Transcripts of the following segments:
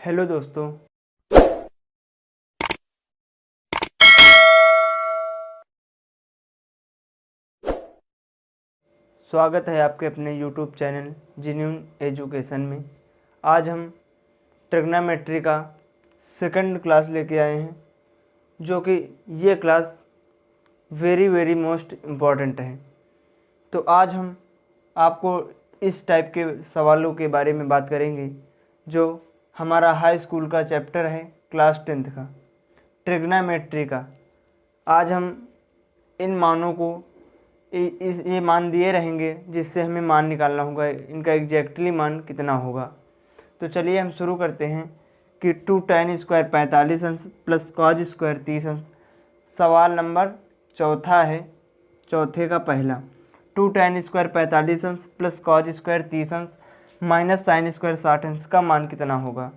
Hello दोस्तों। स्वागत है आपके अपने यूट्यूब चैनल जेन्युइन एजुकेशन में। आज हम ट्रिग्नोमेट्री का सेकंड क्लास लेके आए हैं, जो कि ये क्लास वेरी मोस्ट इम्पॉर्टेंट है। तो आज हम आपको इस टाइप के सवालों के बारे में बात करेंगे, जो हमारा हाई स्कूल का चैप्टर है क्लास 10th का, ट्रिग्नोमेट्री का। आज हम इन मानों को ये मान दिए रहेंगे, जिससे हमें मान निकालना होगा इनका एग्जैक्टली मान कितना होगा। तो चलिए हम शुरू करते हैं कि 2 tan स्क्वायर 45 अंश प्लस कॉज स्क्वायर 30 अंश। सवाल नंबर चौथा है, चौथे का पहला। 2 tan स्क्वायर 45 अंश प्लस कॉज स्क्वायर 30 अंश माइनस साइन स्क्वायर 60 अंश का मान कितना होगा।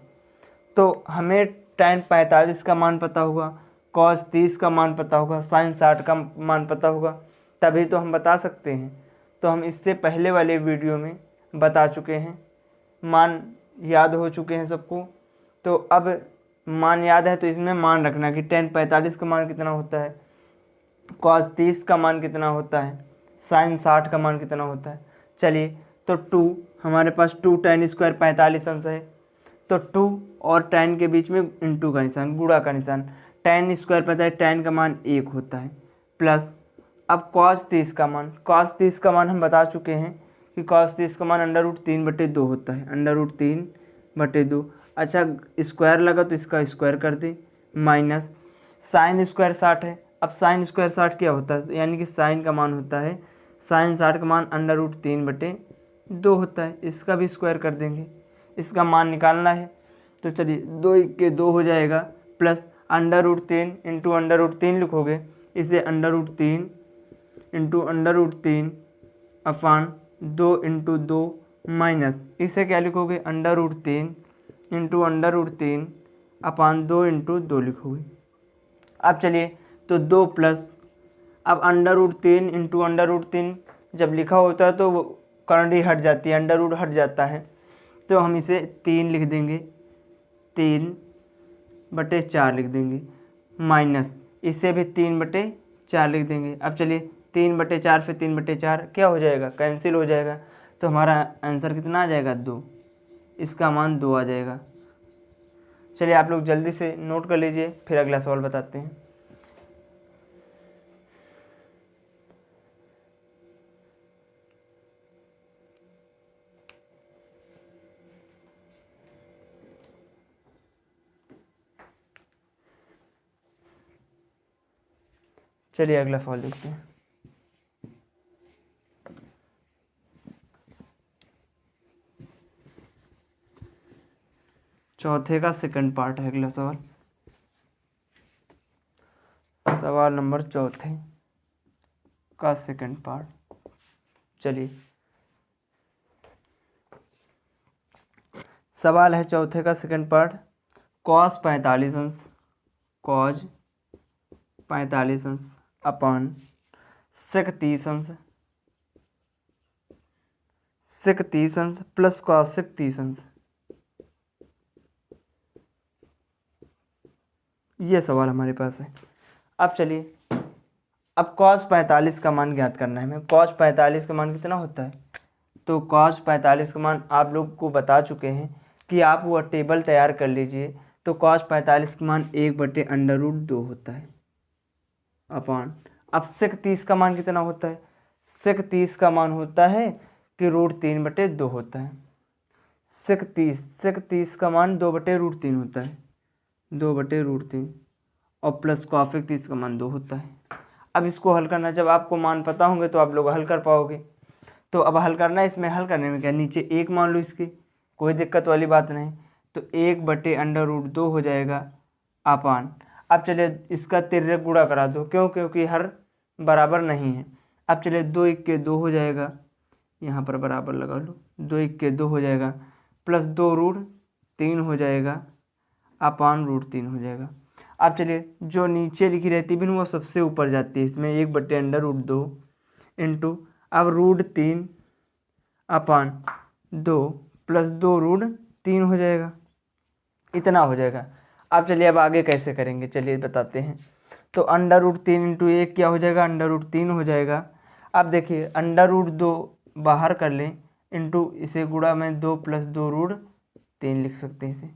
तो हमें tan 45 का मान पता होगा, कॉस 30 का मान पता होगा, साइन 60 का मान पता होगा, तभी तो हम बता सकते हैं। तो हम इससे पहले वाले वीडियो में बता चुके हैं, मान याद हो चुके हैं सबको। तो अब मान याद है तो इसमें मान रखना कि tan 45 का मान कितना होता है, कॉस 30 का मान कितना होता है, साइन 60 का मान कितना होता है। चलिए, तो 2 हमारे पास 2 tan स्क्वायर 45 अंश है, तो 2 और tan के बीच में इंटू का निशान, गुणा का निशान। tan स्क्वायर पता है tan का मान 1 होता है, प्लस अब cos 30 का मान, cos 30 का मान हम बता चुके हैं कि cos 30 का मान √3/2 होता है, √3/2। अच्छा, स्क्वायर लगा तो इसका स्क्वायर कर दे, माइनस साइन स्क्वायर 60 है। अब साइन स्क्वायर 60 क्या होता है, यानी कि साइन का मान होता है, साइन 60 का मान √3/2 होता है। इसका भी स्क्वायर कर देंगे, इसका मान निकालना है। तो चलिए, 2 के 2 हो जाएगा, प्लस √3 इंटू √3 लिखोगे, इसे √3 इंटू √3 2 इंटू 2 माइनस, इसे क्या लिखोगे, √3 इंटू √3 2 इंटू 2 लिखोगे। अब चलिए, तो 2 प्लस, अब √3 इंटू √3 जब लिखा होता है तो वो करंडी हट जाती है, अंडर रूट हट जाता है, तो हम इसे 3 लिख देंगे, 3/4 लिख देंगे, माइनस इसे भी 3/4 लिख देंगे। अब चलिए, 3/4 से 3/4 क्या हो जाएगा, कैंसिल हो जाएगा। तो हमारा आंसर कितना आ जाएगा, 2। इसका मान 2 आ जाएगा। चलिए, आप लोग जल्दी से नोट कर लीजिए, फिर अगला सवाल बताते हैं। चलिए अगला सवाल देखते हैं। चौथे का सेकंड पार्ट है अगला सवाल, सवाल नंबर चौथे का सेकंड पार्ट। चलिए, सवाल है चौथे का सेकंड पार्ट। कॉस 45 अंश, कॉज 45 अंश अपॉन सेक 30 अंश, सेक 30 अंश प्लस कॉस सेक 30 अंश। ये सवाल हमारे पास है। अब चलिए, अब cos 45 का मान ज्ञात करना है हमें। cos 45 का मान कितना होता है, तो cos 45 का मान आप लोग को बता चुके हैं कि आप वह टेबल तैयार कर लीजिए। तो cos 45 का मान 1/√2 होता है अपॉन, अब सेक 30 का मान कितना होता है, सेक 30 का मान होता है कि √3/2 होता है। सेक 30 का मान 2/√3 होता है, 2/√3, और प्लस कॉफिक 30 का मान 2 होता है। अब इसको हल करना, जब आपको मान पता होंगे तो आप लोग हल कर पाओगे। तो अब हल करना है, इसमें हल करने में क्या, नीचे 1 मान लो, इसकी कोई दिक्कत वाली बात नहीं। तो 1/√2 हो जाएगा अपान, अब चलिए इसका तिर्यक गुणा करा दो, क्योंकि हर बराबर नहीं है। अब चलिए, 2 1 के 2 हो जाएगा, यहाँ पर बराबर लगा लो, 2 1 के 2 हो जाएगा, प्लस 2√3 हो जाएगा अपान √3 हो जाएगा। अब चलिए, जो नीचे लिखी रहती है वो सबसे ऊपर जाती है, इसमें 1/√2 इंटू, अब √3 अपान 2 प्लस 2√3 हो जाएगा। इतना हो जाएगा। अब चलिए अब आगे कैसे करेंगे, चलिए बताते हैं। तो √3 इंटू 1 क्या हो जाएगा, √3 हो जाएगा। अब देखिए √2 बाहर कर लें, इंटू इसे गुणा में 2 + 2√3 लिख सकते हैं, इसे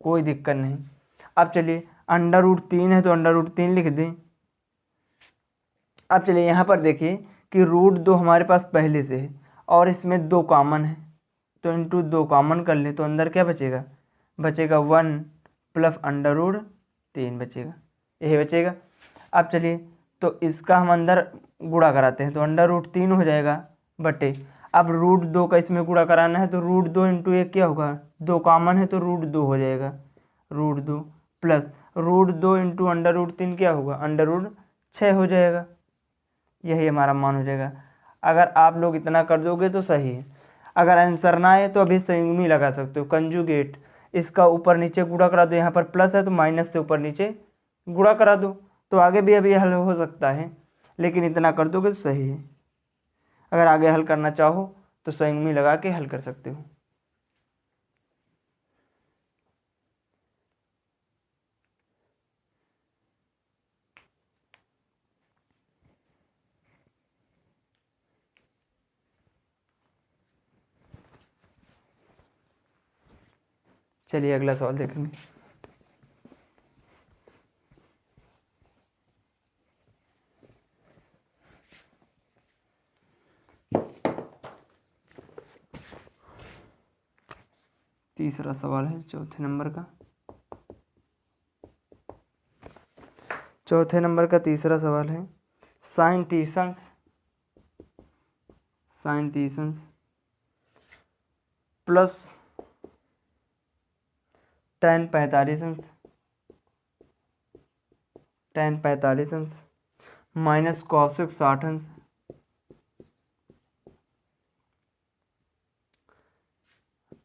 कोई दिक्कत नहीं। अब चलिए √3 है तो √3 लिख दें। अब चलिए यहाँ पर देखिए कि √2 हमारे पास पहले से है और इसमें 2 कॉमन है, तो इंटू 2 कॉमन कर लें तो अंदर क्या बचेगा, बचेगा 1 + √3 बचेगा, यही बचेगा। अब चलिए तो इसका हम अंदर गुणा कराते हैं, तो √3 हो जाएगा बटे, अब √2 का इसमें गुणा कराना है तो √2 इंटू 1 क्या होगा, 2 कॉमन है तो √2 हो जाएगा, √2 प्लस √2 इंटू √3 क्या होगा, √6 हो जाएगा, यही हमारा मान हो जाएगा। अगर आप लोग इतना कर दोगे तो सही है। अगर आंसर ना आए तो अभी संयुग्मी लगा सकते हो, कंजुगेट। इसका ऊपर नीचे गुणा करा दो, यहाँ पर प्लस है तो माइनस से ऊपर नीचे गुणा करा दो, तो आगे भी अभी हल हो सकता है, लेकिन इतना कर दोगे तो सही है। अगर आगे हल करना चाहो तो संयुग्मी लगा के हल कर सकते हो। चलिए अगला सवाल देखेंगे। तीसरा सवाल है चौथे नंबर का। चौथे नंबर का तीसरा सवाल है साइन तीसंस plus tan 45 minus cosec 60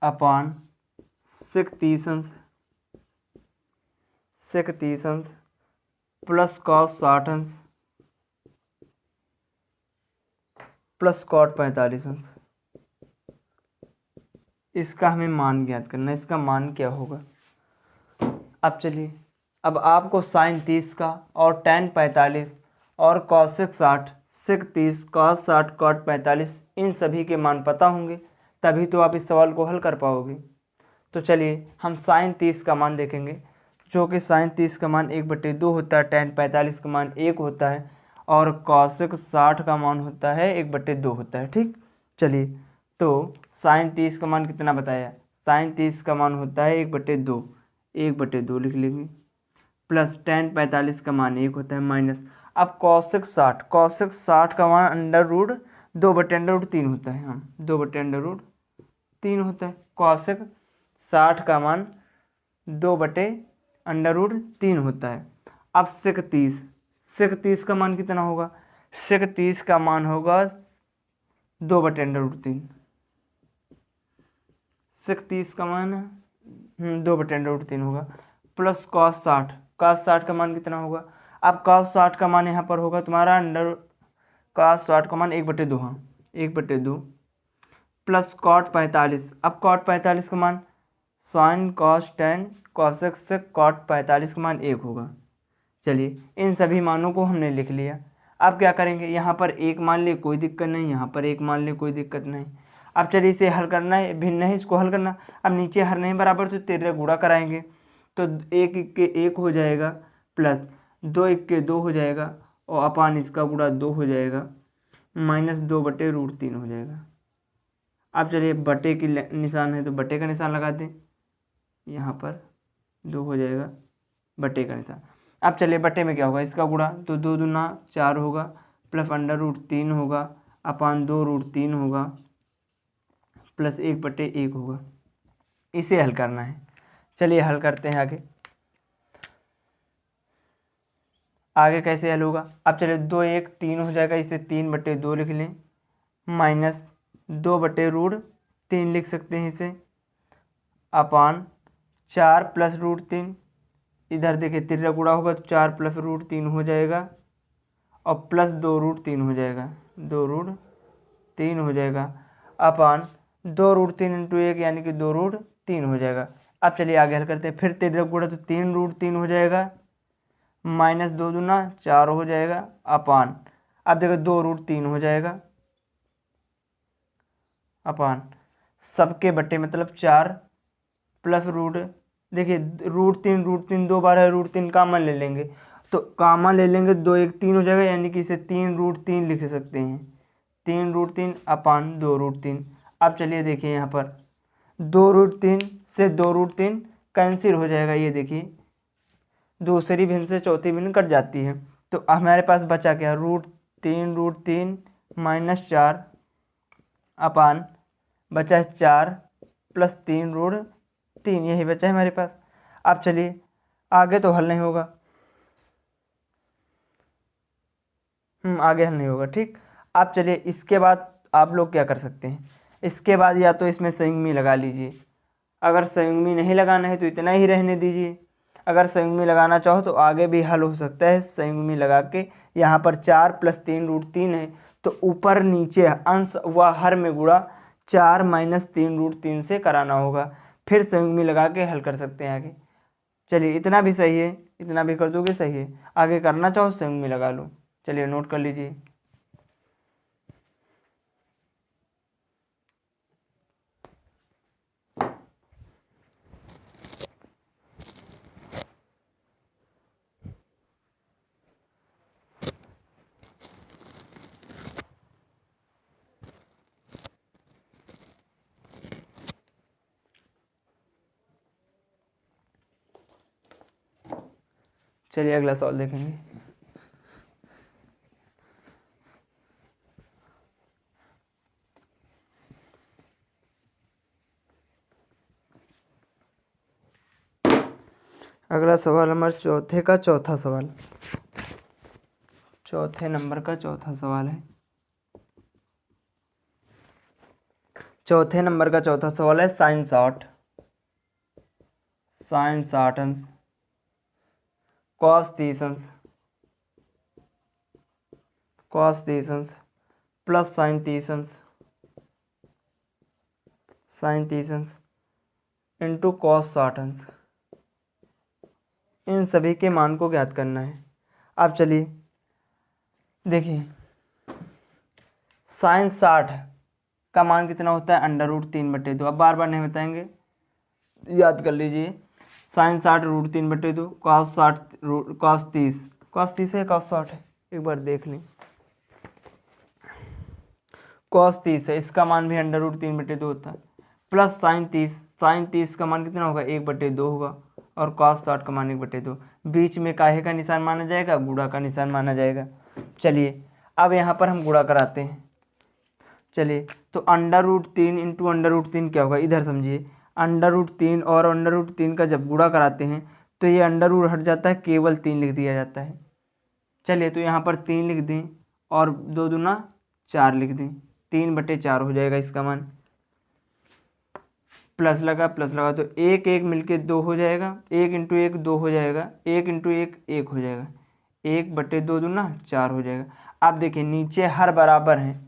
upon sec 30 plus cos 60 plus cot 45। इसका हमें मान ज्ञात करना है, इसका मान क्या होगा। अब चलिए अब आपको साइन 30 का और tan 45 और cosec 60 sec 30 cos 60 cot 45 इन सभी के मान पता होंगे, तभी तो आप इस सवाल को हल कर पाओगे। तो चलिए हम साइन 30 का मान देखेंगे, जो कि साइन 30 का मान 1/2 होता है, tan 45 का मान 1 होता है और cosec 60 का मान होता है 1/2 होता है। ठीक, चलिए तो साइन 30 का मान कितना बताया, साइन 30 का मान होता है 1/2 लिख लेंगे, प्लस tan 45 का मान 1 होता है, माइनस अब cosec 60 का मान √2/√3 होता है, हम 2/√3 होता है। cosec 60 का मान 2/√3 होता है। अब sec 30 का मान कितना होगा, sec 30 का मान होगा 2/√3, sec 30 का मान 2/√3 होगा, प्लस cos 60 का मान कितना होगा। अब cos 60 का मान यहाँ पर होगा तुम्हारा cos 60 का मान 1/2, हाँ 1/2 प्लस cot 45। अब cot 45 का मान sin cos tan cosec sec cot 45 का मान 1 होगा। चलिए इन सभी मानों को हमने लिख लिया। अब क्या करेंगे, यहाँ पर 1 मान ले कोई दिक्कत नहीं, यहाँ पर 1 मान ले कोई दिक्कत नहीं। अब चलिए इसे हल करना है, भिन्न है इसको हल करना। अब नीचे हर नहीं बराबर तो तिर्रे गुणा कराएंगे, तो 1 के 1 हो जाएगा, प्लस 2 1 के 2 हो जाएगा और अपान इसका गुणा 2 हो जाएगा, माइनस 2/√3 हो जाएगा। अब चलिए बटे की निशान है तो बटे का निशान लगा दें, यहाँ पर 2 हो जाएगा बटे का निशान। अब चलिए बटे में क्या होगा, इसका गुणा तो 2 दूना 4 होगा, प्लस √3 होगा अपान 2√3 होगा, प्लस 1/1 होगा। इसे हल करना है, चलिए हल करते हैं आगे कैसे हल होगा। अब चलिए 2 1 3 हो जाएगा, इसे 3/2 लिख लें, माइनस 2/√3 लिख सकते हैं इसे, अपान 4 + √3, इधर देखिए तिर्रा गुणा होगा तो 4 + √3 हो जाएगा और प्लस 2√3 हो जाएगा, 2√3 हो जाएगा, अपान 2√3 इंटू 1 यानी कि 2√3 हो जाएगा। अब चलिए आगे हल करते हैं। फिर 13 गुणा तो 3√3 हो जाएगा, माइनस 2 दूना 4 हो जाएगा, अपान, अब देखो 2√3 हो जाएगा, अपान सबके बटे मतलब 4 प्लस रूट, देखिए √3 दो बार है, √3 कामन ले लेंगे, तो कामन ले लेंगे 2 1 3 हो जाएगा, यानी कि इसे 3√3 लिख सकते हैं, 3√3 अपान 2√3। अब चलिए देखिए यहाँ पर 2√3 से 2√3 कैंसिल हो जाएगा, ये देखिए दूसरी भिन्न से चौथी भिन्न कट जाती है, तो हमारे पास बचा क्या, √3 माइनस 4 अपान बचा है 4 प्लस 3√3, यही बचा है हमारे पास। अब चलिए आगे तो हल नहीं होगा, आगे हल नहीं होगा, ठीक। अब चलिए इसके बाद आप लोग क्या कर सकते हैं, इसके बाद या तो इसमें संयुग्मी लगा लीजिए, अगर संयुग्मी नहीं लगाना है तो इतना ही रहने दीजिए, अगर संयुग्मी लगाना चाहो तो आगे भी हल हो सकता है संयुग्मी लगा के। यहाँ पर 4 प्लस 3√3 है, तो ऊपर नीचे अंश व हर में गुणा 4 माइनस 3√3 से कराना होगा, फिर संयुग्मी लगा के हल कर सकते हैं आगे। चलिए इतना भी सही है, इतना भी कर दोगे सही है, आगे करना चाहो संयुग्मी लगा लो। चलिए नोट कर लीजिए। चलिए अगला सवाल देखेंगे। अगला सवाल हमारे चौथे का चौथा सवाल, चौथे नंबर का चौथा सवाल है, चौथे नंबर का चौथा सवाल है साइन 60, साइन 60 अंश, कॉस 30 अंश, कॉस 30 अंश प्लस साइन 30 अंश, साइन 30 अंश इंटू कॉस 60 अंश, इन सभी के मान को ज्ञात करना है। अब चलिए देखिए साइन 60 का मान कितना होता है, √3/2। अब बार बार नहीं बताएंगे, याद कर लीजिए, साइन 60 √3/2, कॉस 60 कॉस 30 है, कॉस 60 है, एक बार देख लें, कॉस 30 है, इसका मान भी √3/2 होता है, प्लस साइन 30 का मान कितना होगा, 1/2 होगा, और कॉस 60 का मान 1/2, बीच में काहे का निशान माना जाएगा, गुणा का निशान माना जाएगा। चलिए अब यहाँ पर हम गुणा कराते हैं। चलिए तो √3 इंटू √3 क्या होगा, इधर समझिए, √3 और √3 का जब गुणा कराते हैं तो ये अंडर हट जाता है, केवल 3 लिख दिया जाता है। चलिए तो यहाँ पर 3 लिख दें और 2 दूना 4 लिख दें, 3/4 हो जाएगा इसका मान, प्लस लगा तो 1 1 मिलके 2 हो जाएगा, 1 इंटू 1 2 हो जाएगा, 1 इंटू 1 1 हो जाएगा, 1/2 दूना 4 हो जाएगा। अब देखिए नीचे हर बराबर हैं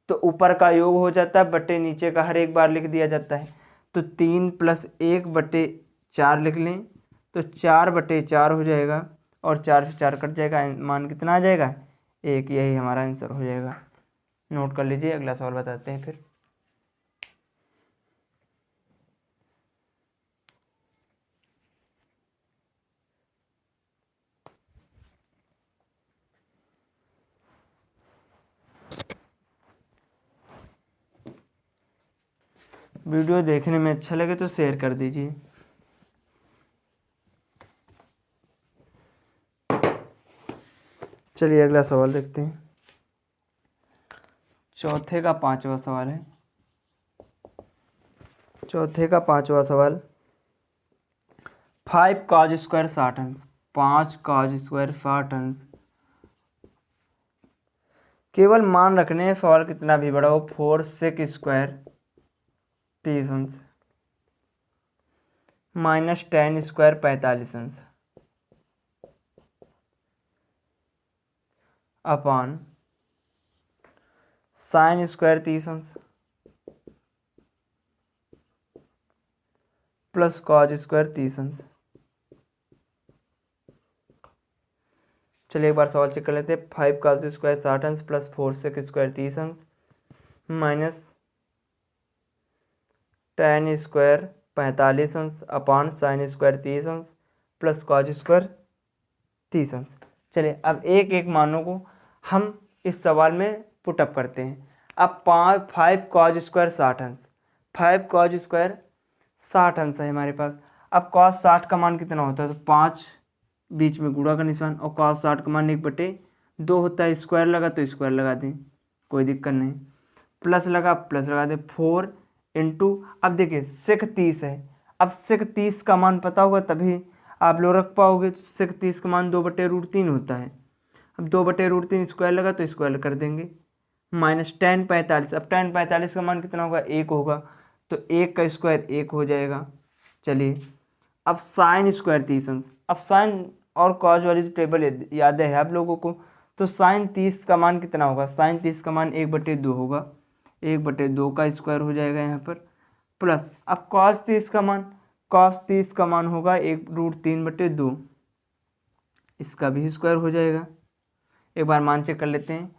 तो ऊपर का योग हो जाता है, बटे नीचे का हर एक बार लिख दिया जाता है, तो 3 + 1/4 लिख लें, तो 4/4 हो जाएगा, और 4 से 4 कट जाएगा, मान कितना आ जाएगा, 1, यही हमारा आंसर हो जाएगा। नोट कर लीजिए, अगला सवाल बताते हैं फिर। वीडियो देखने में अच्छा लगे तो शेयर कर दीजिए। चलिए अगला सवाल देखते हैं, चौथे का पांचवा सवाल है, चौथे का पांचवा सवाल, 5 cos स्क्वायर 60 अंश, 5 cos स्क्वायर 60 अंश, केवल मान रखने हैं, सवाल कितना भी बड़ा हो, 4 sec स्क्वायर 30 अंश, माइनस 10 स्क्वायर 45 अंश, अपान साइन स्क्वायर 30 अंश प्लस कॉज स्क्वायर 30 अंश। चलिए एक बार सवाल चेक कर लेते हैं। 5 कॉस स्क्वायर 60 अंश प्लस 4 सेक स्क्वायर 30 अंश माइनस tan स्क्वायर 45 अंश अपान साइन स्क्वायर 30 अंश प्लस कॉज स्क्वायर 30 अंश। चलिए अब एक एक मानों को हम इस सवाल में पुटअप करते हैं। अब 5 कॉज स्क्वायर 60 अंश, 5 कॉज स्क्वायर 60 अंश है हमारे पास। अब कॉस 60 का मान कितना होता है, तो 5 बीच में गुणा का निशान, और कॉस 60 का मान 1/2 होता है। स्क्वायर लगा तो स्क्वायर लगा दें, कोई दिक्कत नहीं। प्लस लगा प्लस लगा दें, 4 इंटू, अब देखिए सेक 30 है। अब सेक 30 का मान पता होगा तभी आप लोग रख पाओगे। सेक 30 का मान 2/√3 होता है। अब 2/√3 स्क्वायर लगा तो स्क्वायर कर देंगे, माइनस tan 45। अब tan 45 का मान कितना होगा, 1 होगा, तो 1 का स्क्वायर 1 हो जाएगा। चलिए अब साइन स्क्वायर 30 अंश। अब साइन और कॉज वाली जो टेबल याद है आप लोगों को, तो साइन 30 का मान कितना होगा, साइन 30 का मान 1/2 होगा, 1/2 का स्क्वायर हो जाएगा यहाँ पर। प्लस अब कॉस 30 का मान, कॉस 30 का मान होगा 1√3/2, इसका भी स्क्वायर हो जाएगा। एक बार मान चेक कर लेते हैं।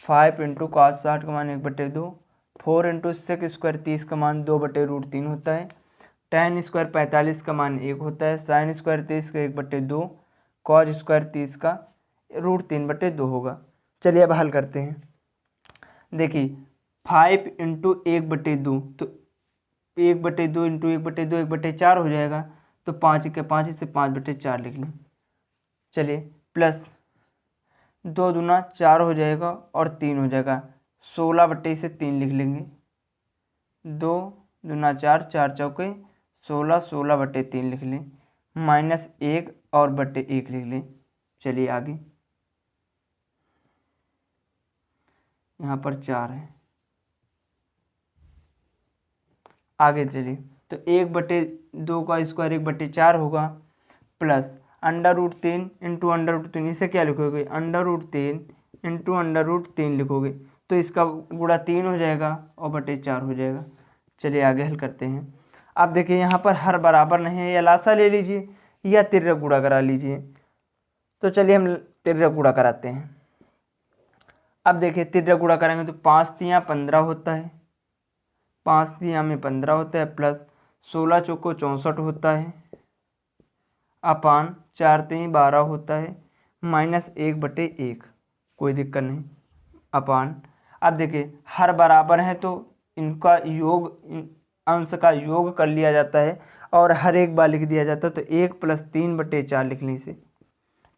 5 इंटू कॉस 60 का मान 1/2, 4 इंटू सेक स्क्वायर 30 का मान 2/√3 होता है, tan स्क्वायर 45 का मान 1 होता है, साइन स्क्वायर 30 का 1/2, कॉज स्क्वायर 30 का √3/2 होगा। चलिए अब हल करते हैं। देखिए 5 इंटू 1/2, तो 1/2 इंटू 1/2 1/4 हो जाएगा, तो 5 के 5 से 5/4 लिख लें। चलिए प्लस 2 दूना 4 हो जाएगा और 3 हो जाएगा, 16 से 3 लिख लेंगे। 2 दूना 4, 4 चौके 16, 16/3 लिख लें, माइनस 1 और बटे 1 लिख लें। चलिए आगे, यहाँ पर 4 है, आगे चलिए। तो 1/2 का स्क्वायर 1/4 होगा, प्लस √3 इंटू √3, इसे क्या लिखोगे, √3 इंटू √3 लिखोगे, तो इसका गुणा 3 हो जाएगा और बटे 4 हो जाएगा। चलिए आगे हल करते हैं। अब देखिए यहाँ पर हर बराबर नहीं है, या लासा ले लीजिए या तिर्यक गुणा करा लीजिए। तो चलिए हम तिर्यक गुणा कराते हैं। अब देखिए तिर्यक गुणा करेंगे तो 5 तियाँ 15 होता है, 5 तियाँ में 15 होता है, प्लस 16 चौको 64 होता है, अपान 4 3 12 होता है, माइनस 1/1, कोई दिक्कत नहीं, अपान। अब देखिए हर बराबर है तो इनका योग, अंश का योग कर लिया जाता है और हर एक बार लिख दिया जाता है, तो 1 + 3/4 लिखने से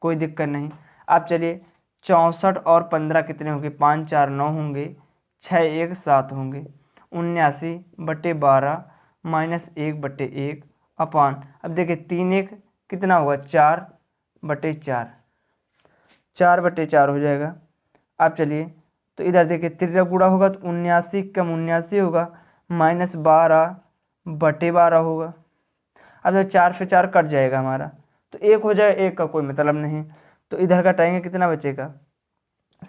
कोई दिक्कत नहीं। अब चलिए 64 और 15 कितने होंगे, 5 4 9 होंगे, 6 1 7 होंगे, 79/12 माइनस 1/1 अपान। अब देखिए 3 1 कितना होगा, 4/4, 4/4 हो जाएगा। अब चलिए तो इधर देखिए तिर्यक गुणा होगा तो 79 कम 79 होगा, माइनस 12/12 होगा। अब जब 4 से 4 कट जाएगा हमारा, तो 1 हो जाएगा, 1 का कोई मतलब नहीं, तो इधर घटाएंगे कितना बचेगा,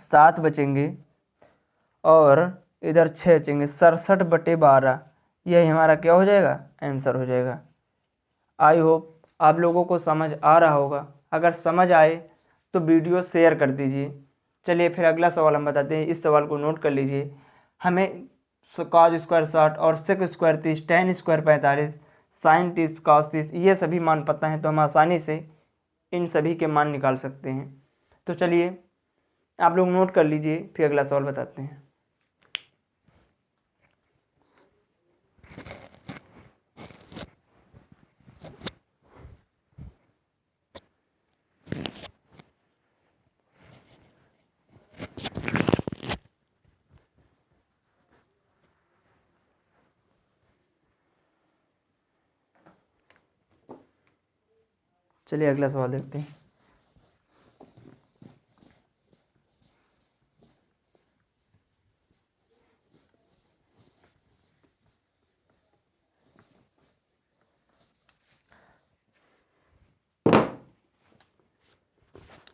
7 बचेंगे, और इधर 6 बचेंगे, 67/12, यही हमारा क्या हो जाएगा, आंसर हो जाएगा। आई होप आप लोगों को समझ आ रहा होगा। अगर समझ आए तो वीडियो शेयर कर दीजिए। चलिए फिर अगला सवाल हम बताते हैं, इस सवाल को नोट कर लीजिए। हमें कॉज स्क्वायर 60 और sec square 30, tan square 45, sine 30, cos 30, ये सभी मान पता है, तो हम आसानी से इन सभी के मान निकाल सकते हैं। तो चलिए आप लोग नोट कर लीजिए, फिर अगला सवाल बताते हैं। चलिए अगला सवाल देखते हैं।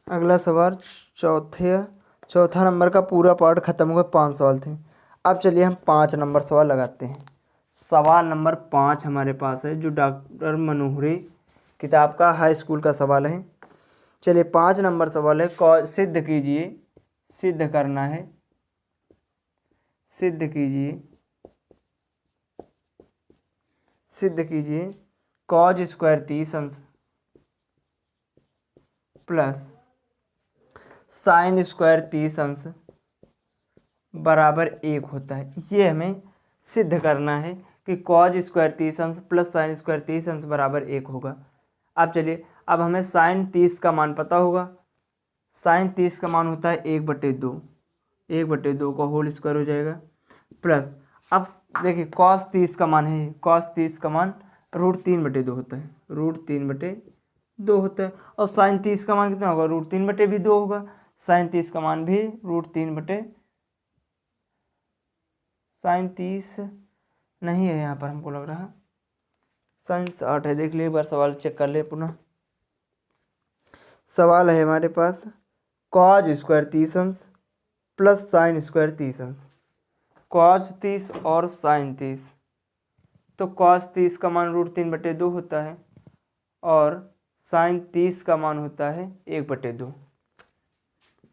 अगला सवाल चौथा नंबर का पूरा पार्ट खत्म हो गया, 5 सवाल थे। अब चलिए हम 5 नंबर सवाल लगाते हैं। सवाल नंबर 5 हमारे पास है, जो डॉक्टर मनोहरी किताब का हाई स्कूल का सवाल है। चलिए 5 नंबर सवाल है, सिद्ध कीजिए, सिद्ध करना है, सिद्ध कीजिए, सिद्ध कीजिए कॉज स्क्वायर 30 अंश प्लस साइन स्क्वायर 30 अंश बराबर 1 होता है। ये हमें सिद्ध करना है कि कॉज स्क्वायर 30 अंश प्लस साइन स्क्वायर 30 अंश बराबर 1 होगा। अब चलिए, अब हमें साइन 30 का मान पता होगा। साइन 30 का मान होता है 1/2, 1/2 का होल स्क्वायर हो जाएगा प्लस, अब देखिए कॉस 30 का मान है, कॉस 30 का मान √3/2 होता है, √3/2 होता है। और साइन 30 का मान कितना होगा, √3/2 होगा। साइन 30 का मान भी √3 साइन 30 नहीं है यहाँ पर, हमको लग रहा साइन 60 है। देख लिए एक बार सवाल चेक कर ले पुनः। सवाल है हमारे पास कॉज स्क्वायर 30 अंश प्लस साइन स्क्वायर 30 अंश, कॉज 30 और साइन 30। तो कॉस 30 का मान √3/2 होता है और साइन 30 का मान होता है 1/2,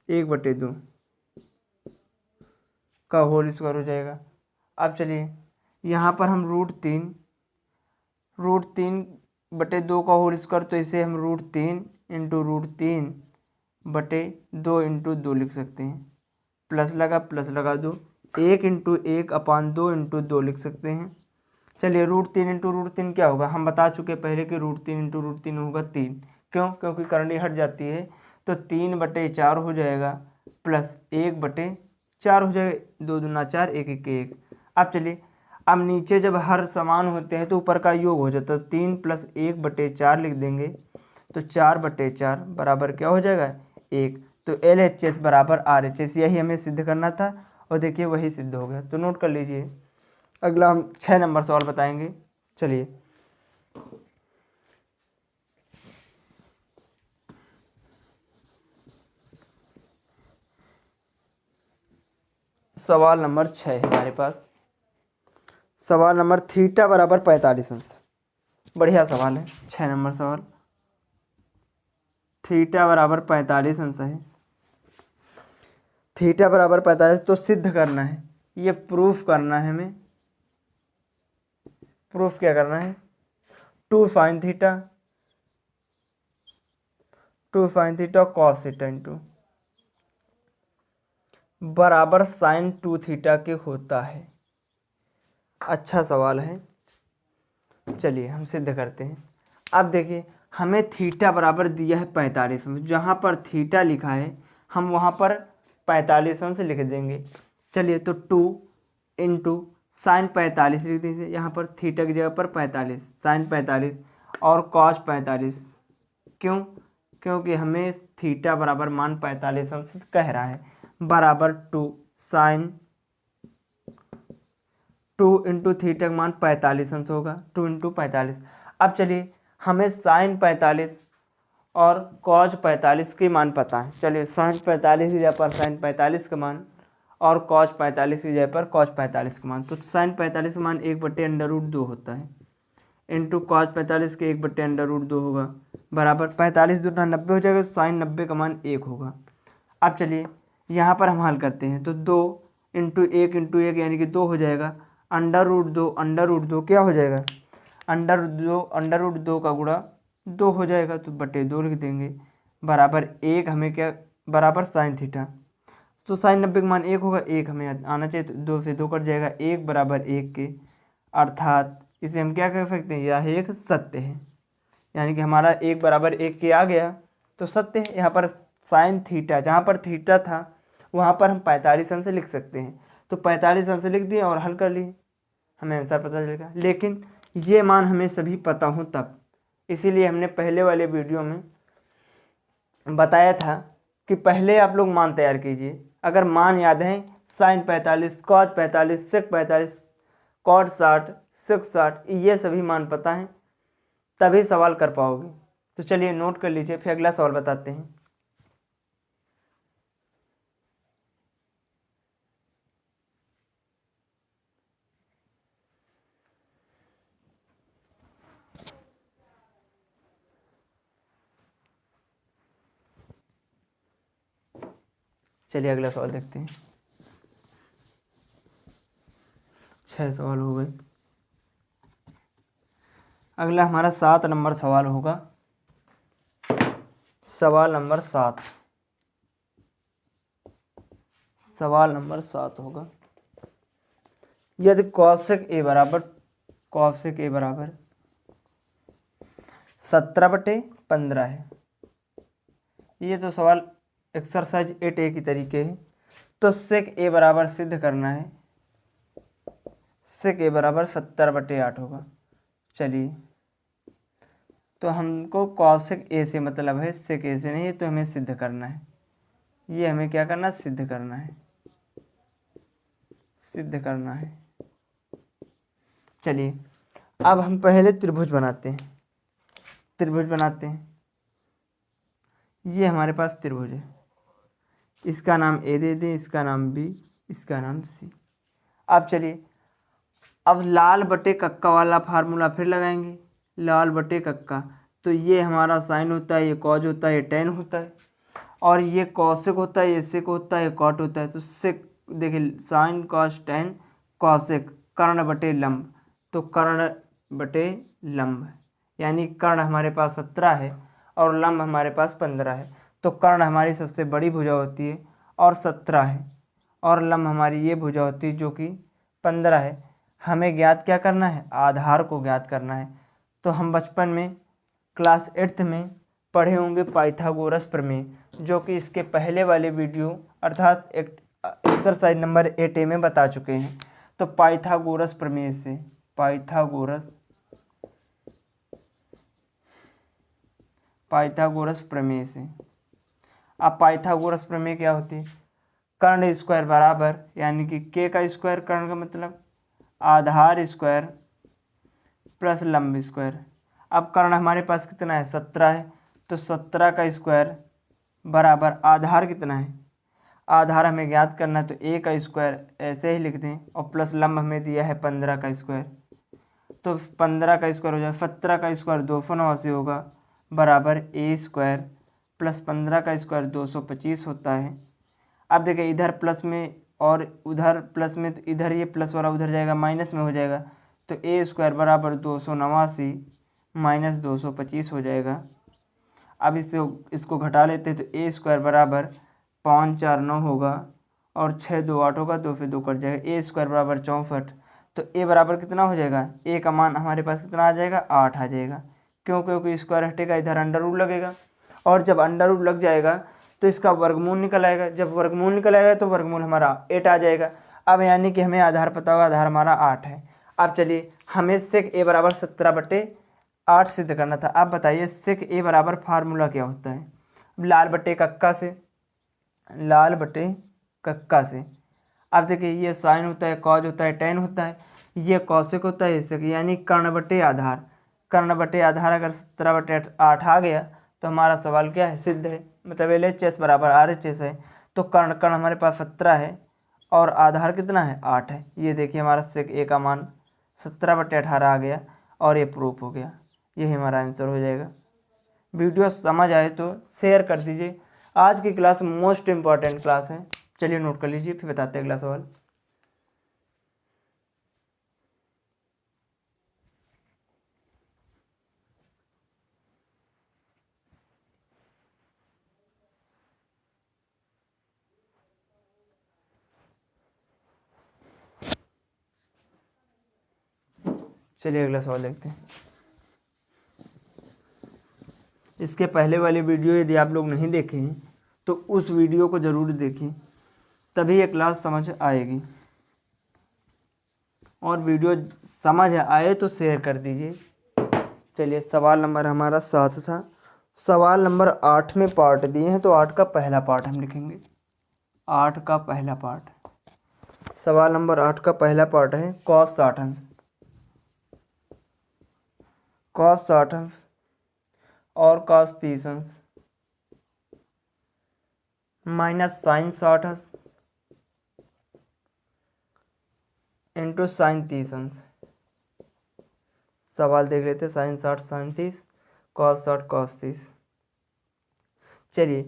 1/2 का होल स्क्वायर हो जाएगा। अब चलिए यहाँ पर हम √3/2 का होल स्क्वायर, तो इसे हम √3 इंटू √3/2 इंटू 2 लिख सकते हैं। प्लस लगा 2, 1 इंटू 1/2 इंटू 2 लिख सकते हैं। चलिए √3 इंटू √3 क्या होगा, हम बता चुके पहले कि √3 इंटू √3 होगा 3। क्यों, क्योंकि करंडी हट जाती है, तो 3/4 हो जाएगा प्लस 1/4 हो जाएगा, 2 दूना 4, 1 1 1। अब चलिए, अब नीचे जब हर समान होते हैं तो ऊपर का योग हो जाता है, 3 + 1/4 लिख देंगे, तो 4/4 बराबर क्या हो जाएगा, 1। तो LHS बराबर RHS, यही हमें सिद्ध करना था और देखिए वही सिद्ध हो गया। तो नोट कर लीजिए। अगला हम 6 नंबर सवाल बताएंगे। चलिए सवाल नंबर 6 है हमारे पास। सवाल नंबर थीटा बराबर 45 अंश, बढ़िया सवाल है। 6 नंबर सवाल, थीटा बराबर 45 अंश है। थीटा बराबर 45, तो सिद्ध करना है, ये प्रूफ करना है हमें। प्रूफ क्या करना है, 2 sin theta cos theta into बराबर sin 2 थीटा के होता है। अच्छा सवाल है, चलिए हम सिद्ध करते हैं। अब देखिए, हमें थीटा बराबर दिया है 45 अंश, जहाँ पर थीटा लिखा है हम वहाँ पर 45 अंश लिख देंगे। चलिए, तो 2 इंटू साइन 45 लिख दीजिए, यहाँ पर थीटा की जगह पर 45, साइन 45 और कॉस 45। क्यों, क्योंकि हमें थीटा बराबर मान 45 अंश कह रहा है, बराबर 2 साइन 2 इंटू थीटा का मान 45 अंश होगा, 2 इंटू 45। अब चलिए, हमें साइन 45 और कॉज 45 के मान पता है। चलिए साइन 45 की जगह पर साइन 45 का मान और कॉज 45 की जगह पर कॉज 45 का मान, तो साइन 45 का मान 1/√2 होता है इंटू कॉज 45 के 1/√2 होगा, बराबर 45 दूना 90 हो जाएगा, तो साइन 90 का मान 1 होगा। अब चलिए यहाँ पर हम हल करते हैं, तो 2 इंटू 1 यानी कि 2 हो जाएगा, √2 क्या हो जाएगा, √2 का गुणा 2 हो जाएगा, तो /2 लिख देंगे, बराबर 1 हमें क्या, बराबर साइन थीटा, तो साइन 90 का मान 1 होगा, 1 हमें आना चाहिए, तो 2 से 2 कट जाएगा, 1 बराबर 1 के, अर्थात इसे हम क्या कह सकते हैं, यह एक सत्य है। यानी कि हमारा 1 बराबर 1 के आ गया तो सत्य है। यहाँ पर साइन थीटा, जहाँ पर थीटा था वहाँ पर हम 45 अंश लिख सकते हैं, तो 45 अंश लिख दिए और हल कर लिए, हमें आंसर पता चलेगा। लेकिन ये मान हमें सभी पता हो तब, इसीलिए हमने पहले वाले वीडियो में बताया था कि पहले आप लोग मान तैयार कीजिए। अगर मान याद है, साइन 45, कॉस 45, सेक 45, कॉट 60, सेक 60, ये सभी मान पता है, तभी सवाल कर पाओगे। तो चलिए नोट कर लीजिए, फिर अगला सवाल बताते हैं। चलिए अगला सवाल देखते हैं। 6 सवाल हो गए। अगला हमारा 7 नंबर सवाल होगा। सवाल नंबर 7 होगा। यदि कौशिक ए बराबर 17/15 है। ये तो सवाल एक्सरसाइज 8A की तरीके है। तो सेक ए बराबर सिद्ध करना है। सेक ए बराबर 70/8 होगा। चलिए, तो हमको कौशिक ए से मतलब है, सेक ए से नहीं, तो हमें सिद्ध करना है। ये हमें क्या करना है? सिद्ध करना है। चलिए, अब हम पहले त्रिभुज बनाते हैं। ये हमारे पास त्रिभुज है। इसका नाम ए दे दें, इसका नाम बी, इसका नाम सी। अब चलिए, अब लाल बटे कक्का वाला फार्मूला फिर लगाएंगे। लाल बटे कक्का, तो ये हमारा साइन होता है, ये कॉज होता है, ये टेन होता है, और ये कॉसेक होता है, ये सेक होता है, ये कॉट होता है। तो सेक देखिए, साइन कॉस टेन कॉसेक, कर्ण बटे लंब, तो कर्ण बटे लंब, यानी कर्ण हमारे पास 17 है और लंब हमारे पास 15 है। तो कर्ण हमारी सबसे बड़ी भुजा होती है और 17 है, और लंब हमारी ये भुजा होती है जो कि 15 है। हमें ज्ञात क्या करना है? आधार को ज्ञात करना है। तो हम बचपन में क्लास 8th में पढ़े होंगे पाइथागोरस प्रमेय, जो कि इसके पहले वाले वीडियो अर्थात एक्सरसाइज नंबर 8A में बता चुके हैं। तो पाइथागोरस प्रमेय से अब पाइथागोरस प्रमेय क्या होती है? कर्ण स्क्वायर बराबर, यानी कि के का स्क्वायर, कर्ण का मतलब आधार स्क्वायर प्लस लंब स्क्वायर। अब कर्ण हमारे पास कितना है? 17 है, तो 17 का स्क्वायर बराबर आधार कितना है? आधार हमें ज्ञात करना है, तो ए का स्क्वायर ऐसे ही लिख दें, और प्लस लंब हमें दिया है 15 का स्क्वायर, तो 15 का स्क्वायर हो जाएगा, 17 का स्क्वायर 289 होगा, बराबर ए स्क्वायर प्लस 15 का स्क्वायर 225 होता है। अब देखिए, इधर प्लस में और उधर प्लस में, तो इधर ये प्लस वाला उधर जाएगा, माइनस में हो जाएगा, तो ए स्क्वायर बराबर 289 माइनस 225 हो जाएगा। अब इसको घटा लेते हैं, तो ए स्क्वायर बराबर 549 होगा, और 6 2 8 होगा, 2 फिर 2 कट जाएगा, ए स्क्वायर बराबर 64। तो ए बराबर कितना हो जाएगा? ए का मान हमारे पास कितना आ जाएगा? 8 आ जाएगा। क्यों? क्योंकि स्क्वायर हटेगा, इधर अंडर रूट लगेगा, और जब अंडर रूट लग जाएगा तो इसका वर्गमूल निकल आएगा। जब वर्गमूल निकल आएगा तो वर्गमूल हमारा 8 आ जाएगा। अब यानी कि हमें आधार पता होगा, आधार हमारा 8 है। अब चलिए, हमें सेक ए बराबर 17/8 सिद्ध करना था। अब बताइए, सेक ए बराबर फार्मूला क्या होता है? लाल बटे कक्का से। अब देखिए, ये साइन होता है, कॉज होता है, टेन होता है, ये कॉसेक होता है, सेक, यानी कर्ण बटे आधार। अगर 17/8 आ गया तो हमारा सवाल क्या है? सिद्ध है, मतलब LHS बराबर RHS है। तो कर्ण हमारे पास 17 है और आधार कितना है? 8 है। ये देखिए, हमारा सेक ए का मान 17/18 आ गया, और ये प्रूफ हो गया। यही हमारा आंसर हो जाएगा। वीडियो समझ आए तो शेयर कर दीजिए। आज की क्लास मोस्ट इम्पॉर्टेंट क्लास है। चलिए नोट कर लीजिए, फिर बताते हैं अगला सवाल। चलिए अगला सवाल देखते हैं। इसके पहले वाली वीडियो यदि आप लोग नहीं देखे हैं तो उस वीडियो को ज़रूर देखें, तभी ये क्लास समझ आएगी। और वीडियो समझ आए तो शेयर कर दीजिए। चलिए, सवाल नंबर हमारा 7 था। सवाल नंबर 8 में पार्ट दिए हैं, तो 8 का पहला पार्ट हम लिखेंगे। 8 का पहला पार्ट, सवाल नंबर 8 का पहला पार्ट है cos 60 अंश। cos 60 अंश और cos 30 अंश माइनस साइन 60 अंश इंटू साइन 30 अंश। सवाल देख लेते, साइन 60 साइन 30, cos 60 cos 30। चलिए,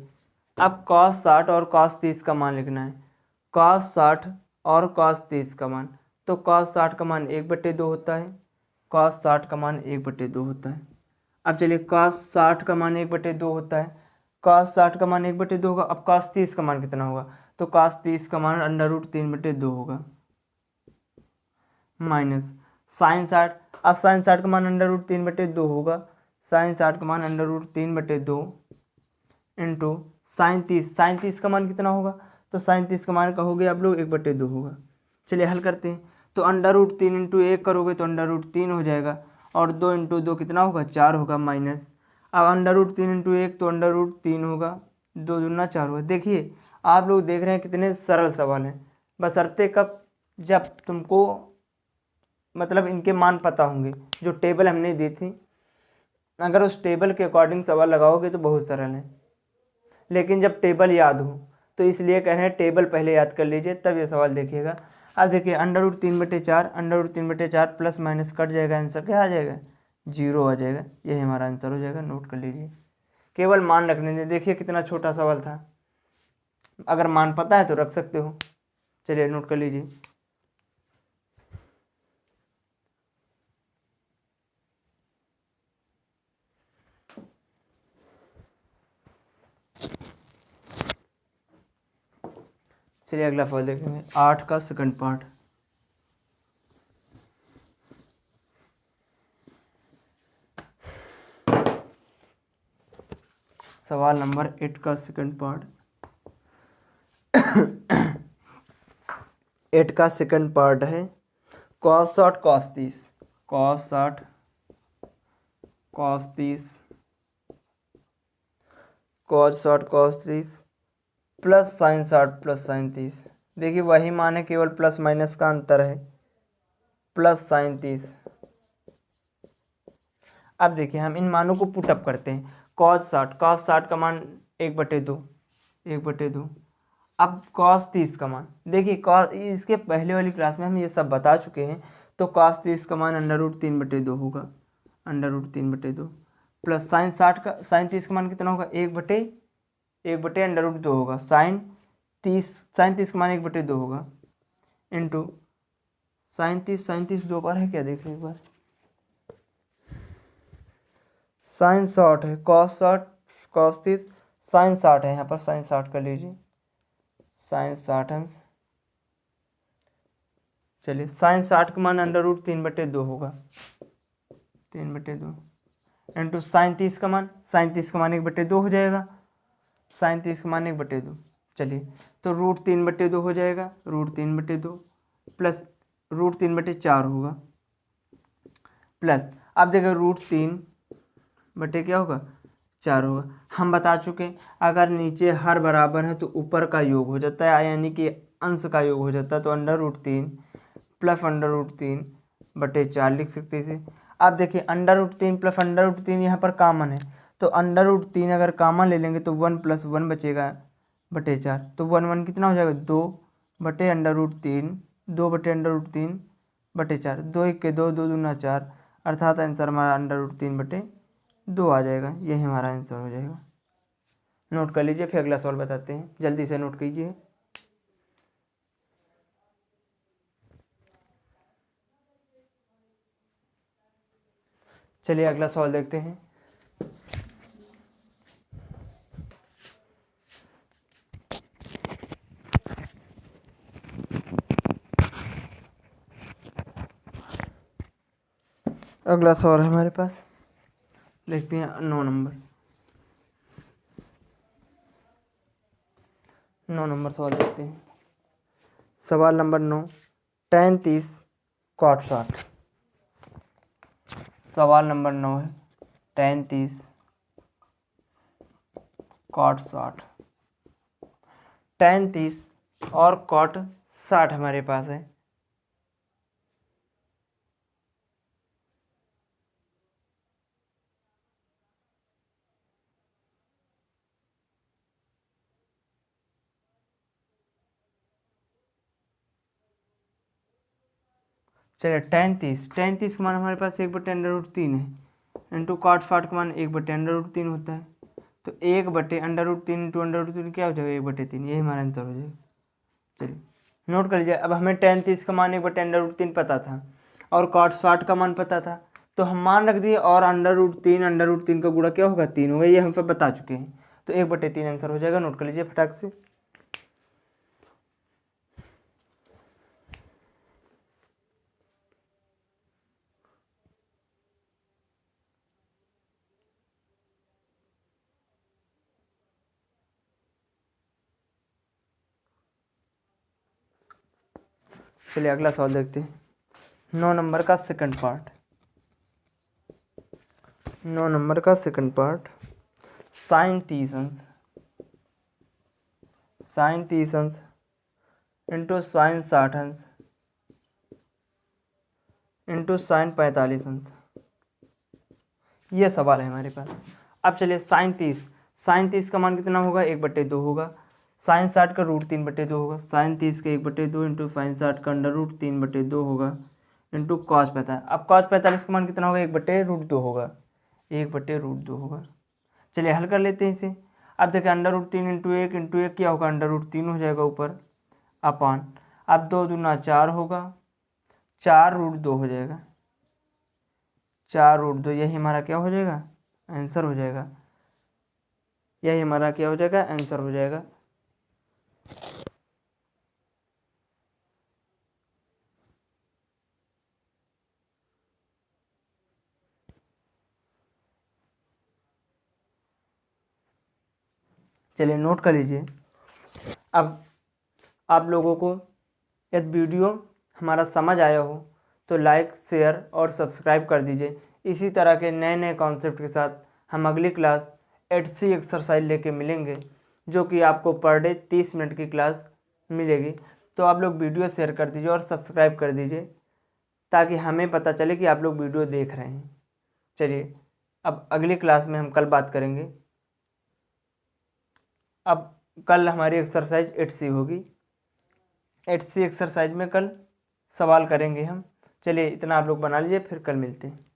अब cos 60 और cos 30 का मान लिखना है। cos 60 और cos 30 का मान, तो cos 60 का मान 1/2 होता है, cos 60 का मान 1/2 होता है। अब चलिए cos 60 का मान 1/2 होता है, cos 60 का मान 1/2 होगा। अब cos 30 का मान कितना होगा, तो cos 30 का मान √3/2 होगा, माइनस sin 60। अब sin 60 का मान √3/2 होगा, sin 60 का मान √3/2 इंटू sin 30 का मान कितना होगा, तो sin 30 का मान कहोगे आप लोग 1/2 होगा। चलिए हल करते हैं। तो √3 इंटू 1 करोगे तो √3 हो जाएगा, और 2 इंटू 2 कितना होगा, 4 होगा, माइनस। अब √3 इंटू 1 तो √3 होगा, 2 दूना 4 होगा। देखिए आप लोग देख रहे हैं कितने सरल सवाल हैं, बशर्ते कब, जब तुमको मतलब इनके मान पता होंगे। जो टेबल हमने दी थी, अगर उस टेबल के अकॉर्डिंग सवाल लगाओगे तो बहुत सरल है, लेकिन जब टेबल याद हो, तो इसलिए कह रहे हैं टेबल पहले याद कर लीजिए तब ये सवाल देखिएगा। अब देखिए √3/4, √3/4 प्लस माइनस कट जाएगा, आंसर क्या आ जाएगा, 0 आ जाएगा। यही हमारा आंसर हो जाएगा, नोट कर लीजिए। केवल मान रखने दें, देखिए कितना छोटा सवाल था, अगर मान पता है तो रख सकते हो। चलिए नोट कर लीजिए। चलिए अगला सवाल देखेंगे, 8 का सेकंड पार्ट। सवाल नंबर 8 का सेकंड पार्ट। 8 का सेकंड पार्ट है cos 60 cos 30, cos 60 cos 30, cos 60 cos 30 plus sin 60 plus sin 30। देखिए वही मान है, केवल प्लस माइनस का अंतर है, प्लस sin 30। अब देखिए हम इन मानों को पुटअप करते हैं। cos 60 का मान 1/2, 1/2। अब cos 30 का मान, देखिए cos, इसके पहले वाली क्लास में हम ये सब बता चुके हैं। तो cos 30 का मान √3/2 होगा, √3/2 प्लस sin 30 का मान कितना होगा, 1/√2 होगा। sin 30 का मान 1/2 होगा, इंटू sin 30 दो बार है क्या, देखिए एक बार। sin 60 है, cos 60 cos 30, sin 60 है, यहाँ पर sin 60 कर लीजिए, sin 60 अंश। चलिए sin 60 का मान √3/2 होगा, 3/2 इंटू sin 30 का मान, sin 30 का मान 1/2 हो जाएगा, sin 30 का मान 1/2। चलिए तो √3/2 हो जाएगा, √3/2 प्लस √3/4 होगा, प्लस अब देखो √3 क्या होगा, 4 होगा। हम बता चुके अगर नीचे हर बराबर है तो ऊपर का योग हो जाता है, यानी कि अंश का योग हो जाता है। तो √3 प्लस √3/4 लिख सकते हैं इसे। अब देखिए √3 प्लस √3 यहाँ पर कॉमन है, तो √3 अगर कॉमन ले लेंगे तो 1 + 1 बचेगा /4। तो 1 कितना हो जाएगा, 2/√3, 2/√3/4, 2 1 के 2, 2 दूना 4, अर्थात आंसर हमारा √3/2 आ जाएगा। यही हमारा आंसर हो जाएगा। नोट कर लीजिए, फिर अगला सवाल बताते हैं, जल्दी से नोट कीजिए। चलिए अगला सवाल देखते हैं। अगला सवाल है हमारे पास, देखते हैं 9 नंबर सवाल देखते हैं। सवाल नंबर 9, tan 30 cot 60। सवाल नंबर 9 है tan 30 cot 60। tan 30 और cot 60 हमारे पास है। चलिए tan 30 का मान हमारे पास 1/√3 है, इंटू cot 60 का मान 1/√3 होता है। तो 1/√3 इंटू √3 क्या हो जाएगा, 1/3, यही हमारा आंसर हो जाएगा। चलिए नोट कर लीजिए। अब हमें tan 30 का मान 1/√3 पता था और cot 60 का मान पता था, तो हम मान रख दिए और √3 का गुणा क्या होगा, 3 होगा, ये हम सब बता चुके हैं। तो 1/3 आंसर हो जाएगा। नोट कर लीजिए फटाक से। चलिए अगला सवाल देखते हैं। 9 नंबर का सेकंड पार्ट। 9 नंबर का सेकंड पार्ट, sin 30 अंश इंटू sin 60 अंश इंटू sin 45 अंश, ये सवाल है हमारे पास। अब चलिए sin 30 का मान कितना होगा, 1/2 होगा। sin 60 का √3/2 होगा। sin 30 का 1/2 इंटू sin 60 का √3/2 होगा इंटू cos 45। अब cos 45 का मान कितना होगा, 1/√2 होगा, 1/√2 होगा। चलिए हल कर लेते हैं इसे। अब देखिए √3 इंटू 1 क्या होगा, √3 हो जाएगा ऊपर अपान। अब 2 दूना 4 होगा, 4√2 हो जाएगा, 4√2, यही हमारा क्या हो जाएगा, आंसर हो जाएगा। यही हमारा क्या हो जाएगा, आंसर हो जाएगा। चलिए नोट कर लीजिए। अब आप लोगों को यदि वीडियो हमारा समझ आया हो तो लाइक, शेयर और सब्सक्राइब कर दीजिए। इसी तरह के नए नए कॉन्सेप्ट के साथ हम अगली क्लास 8C एक्सरसाइज लेके मिलेंगे, जो कि आपको पर डे 30 मिनट की क्लास मिलेगी। तो आप लोग वीडियो शेयर कर दीजिए और सब्सक्राइब कर दीजिए, ताकि हमें पता चले कि आप लोग वीडियो देख रहे हैं। चलिए अब अगली क्लास में हम कल बात करेंगे। अब कल हमारी एक्सरसाइज 8C होगी। 8C एक्सरसाइज में कल सवाल करेंगे हम। चलिए इतना आप लोग बना लीजिए, फिर कल मिलते हैं।